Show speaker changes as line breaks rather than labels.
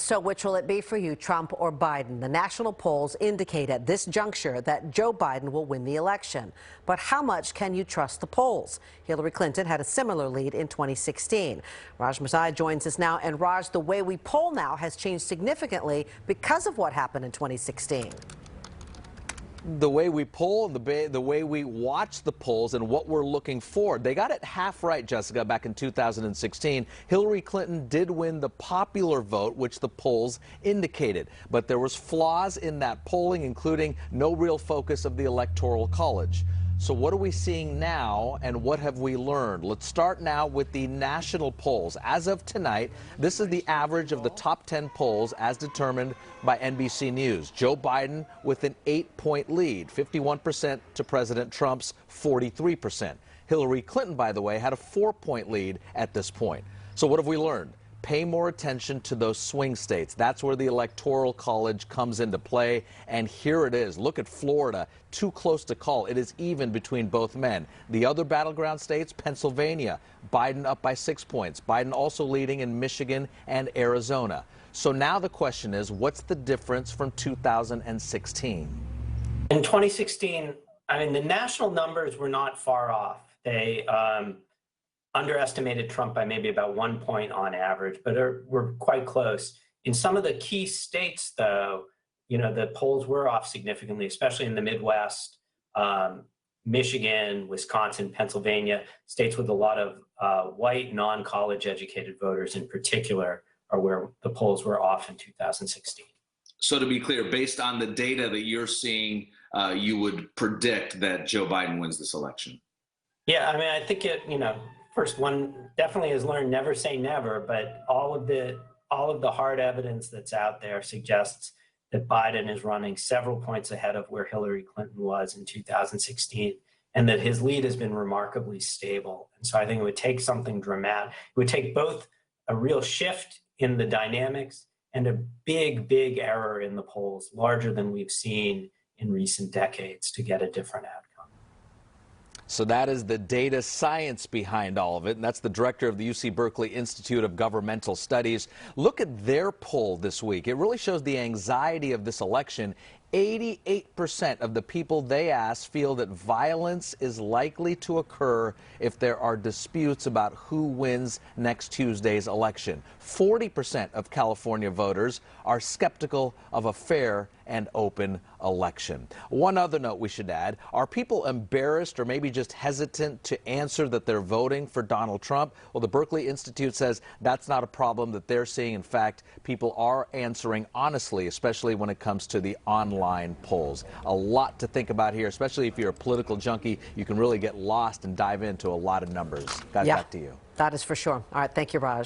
So which will it be for you, Trump or Biden? The national polls indicate at this juncture that Joe Biden will win the election. But how much can you trust the polls? Hillary Clinton had a similar lead in 2016. Raj Mathai joins us now. And Raj, the way we poll now has changed significantly because of what happened in 2016.
The way we poll, the way we watch the polls and what we're looking for. They got it half right, Jessica, back in 2016. Hillary Clinton did win the popular vote, which the polls indicated. But there was flaws in that polling, including no real focus of the Electoral College. So what are we seeing now, and what have we learned? Let's start now with the national polls. As of tonight, this is the average of the top 10 polls as determined by NBC News. Joe Biden with an 8-point lead, 51% to President Trump's 43%. Hillary Clinton, by the way, had a 4-point lead at this point. So what have we learned? Pay more attention to those swing states. That's where the Electoral College comes into play. And here it is. Look at Florida. Too close to call. It is even between both men. The other battleground states, Pennsylvania, Biden up by 6 points. Biden also leading in Michigan and Arizona. So now the question is, what's the difference from 2016?
In 2016, I mean, the national numbers were not far off. They underestimated Trump by maybe about 1 point on average, but we're quite close. In some of the key states, though, you know, the polls were off significantly, especially in the Midwest, Michigan, Wisconsin, Pennsylvania, states with a lot of white, non-college educated voters in particular are where the polls were off in 2016.
So to be clear, based on the data that you're seeing, you would predict that Joe Biden wins this election? Yeah,
I mean, I think first, one definitely has learned never say never, but all of the hard evidence that's out there suggests that Biden is running several points ahead of where Hillary Clinton was in 2016, and that his lead has been remarkably stable. And so I think it would take something dramatic. It would take both a real shift in the dynamics and a big, big error in the polls, larger than we've seen in recent decades, to get a different outcome.
So that is the data science behind all of it, and that's the director of the UC Berkeley Institute of Governmental Studies. Look at their poll this week. It really shows the anxiety of this election. 88% of the people they asked feel that violence is likely to occur if there are disputes about who wins next Tuesday's election. 40% of California voters are skeptical of a fair and open election. One other note we should add, are people embarrassed or maybe just hesitant to answer that they're voting for Donald Trump? Well, the Berkeley Institute says that's not a problem that they're seeing. In fact, people are answering honestly, especially when it comes to the online polls. A lot to think about here, especially if you're a political junkie. You can really get lost and dive into a lot of numbers. Guys, back to you.
That is for sure. All right, thank you, Raj.